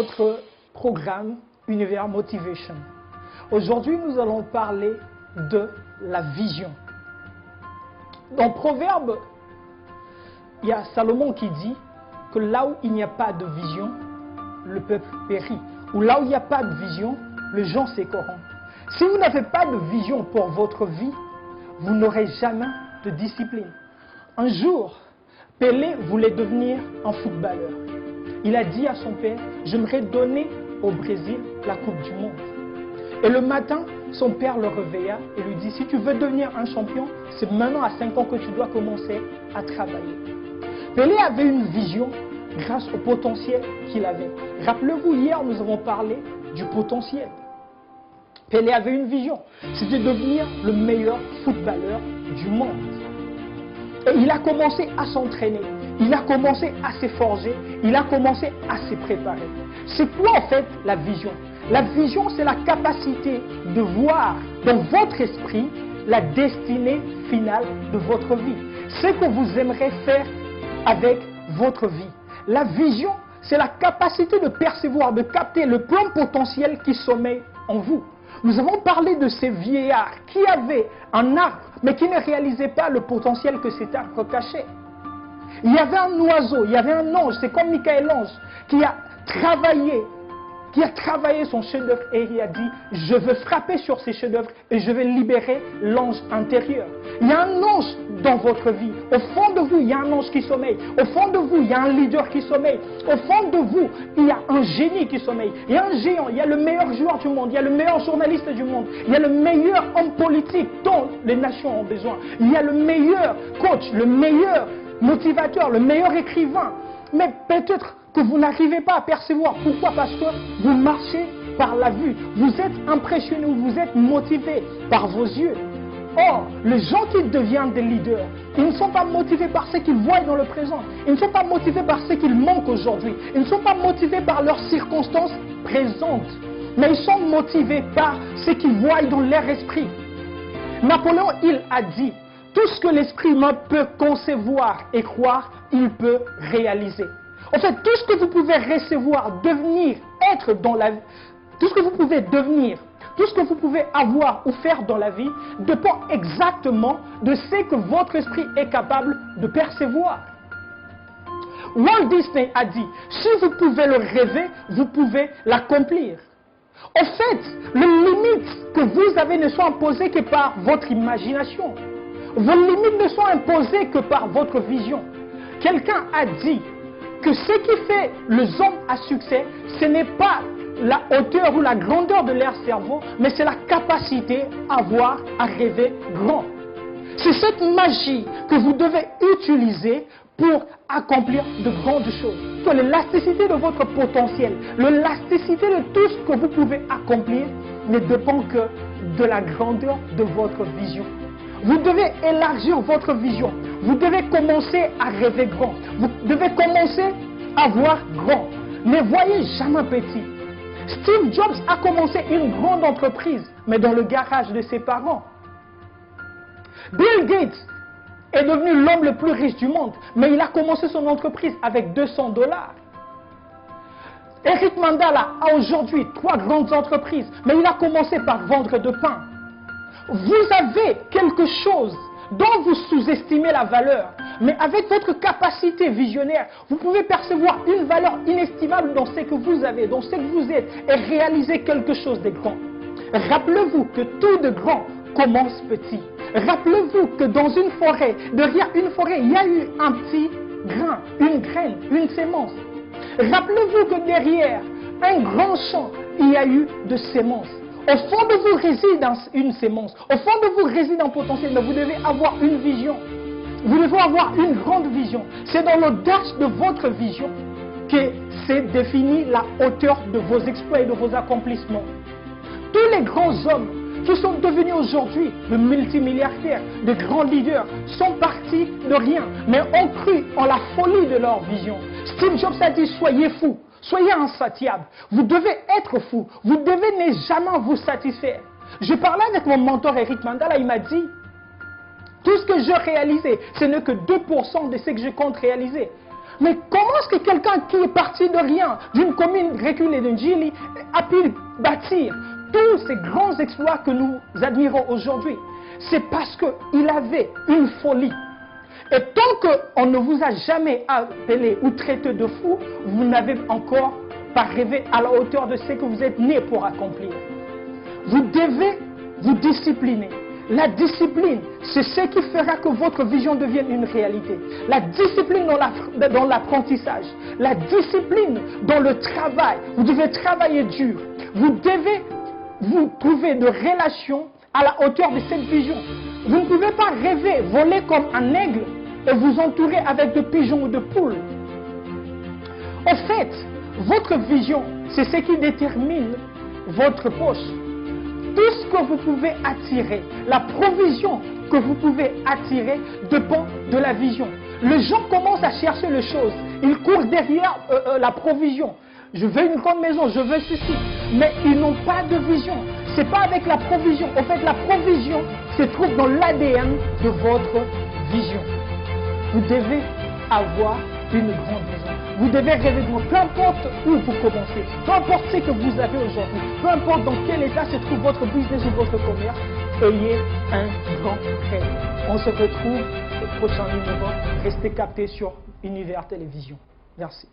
votre programme Univers Motivation. Aujourd'hui, nous allons parler de la vision. Dans Proverbe, il y a Salomon qui dit que là où il n'y a pas de vision, le peuple périt. Ou là où il n'y a pas de vision, les gens se corrompent. Si vous n'avez pas de vision pour votre vie, vous n'aurez jamais de discipline. Un jour, Pelé voulait devenir un footballeur. Il a dit à son père, j'aimerais donner au Brésil la Coupe du Monde. Et le matin, son père le réveilla et lui dit, si tu veux devenir un champion, c'est maintenant à 5 ans que tu dois commencer à travailler. Pelé avait une vision grâce au potentiel qu'il avait. Rappelez-vous, hier, nous avons parlé du potentiel. Pelé avait une vision, c'était devenir le meilleur footballeur du monde. Et il a commencé à s'entraîner, il a commencé à s'efforcer, il a commencé à se préparer. C'est quoi en fait la vision? La vision, c'est la capacité de voir dans votre esprit la destinée finale de votre vie. Ce que vous aimeriez faire avec votre vie. La vision, c'est la capacité de percevoir, de capter le plein potentiel qui sommeille en vous. Nous avons parlé de ces vieillards qui avaient un arbre, mais qui ne réalisaient pas le potentiel que cet arbre cachait. Il y avait un oiseau, il y avait un ange, c'est comme Michel-Ange, qui a travaillé son chef-d'œuvre et il a dit, je veux frapper sur ces chefs-d'œuvre et je vais libérer l'ange intérieur. Il y a un ange dans votre vie. Au fond de vous, il y a un ange qui sommeille. Au fond de vous, il y a un leader qui sommeille. Au fond de vous, il y a un génie qui sommeille. Il y a un géant, il y a le meilleur joueur du monde, il y a le meilleur journaliste du monde, il y a le meilleur homme politique dont les nations ont besoin. Il y a le meilleur coach, le meilleur motivateur, le meilleur écrivain. Mais peut-être que vous n'arrivez pas à percevoir. Pourquoi? Parce que vous marchez par la vue. Vous êtes impressionné ou vous êtes motivé par vos yeux. Or, les gens qui deviennent des leaders, ils ne sont pas motivés par ce qu'ils voient dans le présent. Ils ne sont pas motivés par ce qu'ils manquent aujourd'hui. Ils ne sont pas motivés par leurs circonstances présentes. Mais ils sont motivés par ce qu'ils voient dans leur esprit. Napoléon, il a dit, tout ce que l'esprit humain peut concevoir et croire, il peut réaliser. En fait, tout ce que vous pouvez recevoir, devenir, être dans la vie, tout ce que vous pouvez devenir, tout ce que vous pouvez avoir ou faire dans la vie, dépend exactement de ce que votre esprit est capable de percevoir. Walt Disney a dit, si vous pouvez le rêver, vous pouvez l'accomplir. En fait, les limites que vous avez ne sont imposées que par votre imagination. Vos limites ne sont imposées que par votre vision. Quelqu'un a dit que ce qui fait les hommes à succès, ce n'est pas la hauteur ou la grandeur de leur cerveau, mais c'est la capacité à voir, à rêver grand. C'est cette magie que vous devez utiliser pour accomplir de grandes choses. L'élasticité de votre potentiel, l'élasticité de tout ce que vous pouvez accomplir ne dépend que de la grandeur de votre vision. Vous devez élargir votre vision. Vous devez commencer à rêver grand. Vous devez commencer à voir grand. Ne voyez jamais petit. Steve Jobs a commencé une grande entreprise, mais dans le garage de ses parents. Bill Gates est devenu l'homme le plus riche du monde, mais il a commencé son entreprise avec $200. Eric Mandala a aujourd'hui 3 grandes entreprises, mais il a commencé par vendre de pain. Vous avez quelque chose dont vous sous-estimez la valeur, mais avec votre capacité visionnaire, vous pouvez percevoir une valeur inestimable dans ce que vous avez, dans ce que vous êtes, et réaliser quelque chose de grand. Rappelez-vous que tout de grand commence petit. Rappelez-vous que dans une forêt, derrière une forêt, il y a eu un petit grain, une graine, une sémence. Rappelez-vous que derrière un grand champ, il y a eu de sémences. Au fond de vous réside une sémence. Au fond de vous réside un potentiel, mais vous devez avoir une vision. Vous devez avoir une grande vision. C'est dans l'audace de votre vision que c'est défini la hauteur de vos exploits et de vos accomplissements. Tous les grands hommes qui sont devenus aujourd'hui de multimilliardaires, de grands leaders, sont partis de rien, mais ont cru en la folie de leur vision. Steve Jobs a dit, soyez fous. Soyez insatiable. Vous devez être fou. Vous devez ne jamais vous satisfaire. Je parlais avec mon mentor Eric Mandala, il m'a dit, tout ce que je réalisais, ce n'est que 2% de ce que je compte réaliser. Mais comment est-ce que quelqu'un qui est parti de rien, d'une commune reculée d'un Djili, a pu bâtir tous ces grands exploits que nous admirons aujourd'hui? C'est parce qu'il avait une folie. Et tant qu'on ne vous a jamais appelé ou traité de fou, vous n'avez encore pas rêvé à la hauteur de ce que vous êtes né pour accomplir. Vous devez vous discipliner. La discipline, c'est ce qui fera que votre vision devienne une réalité. La discipline dans l'apprentissage, la discipline dans le travail. Vous devez travailler dur. Vous devez vous trouver de relations à la hauteur de cette vision. Vous ne pouvez pas rêver, voler comme un aigle et vous entourer avec de pigeons ou de poules. En fait, votre vision, c'est ce qui détermine votre poche. Tout ce que vous pouvez attirer, la provision que vous pouvez attirer dépend de la vision. Les gens commencent à chercher les choses. Ils courent derrière la provision. Je veux une grande maison, je veux ceci. Mais ils n'ont pas de vision. Ce n'est pas avec la provision. En fait, la provision se trouve dans l'ADN de votre vision. Vous devez avoir une grande vision. Vous devez rêver de moi, peu importe où vous commencez, peu importe ce que vous avez aujourd'hui, peu importe dans quel état se trouve votre business ou votre commerce, ayez un grand rêve. On se retrouve au prochain numéro. Restez captés sur Univers Télévision. Merci.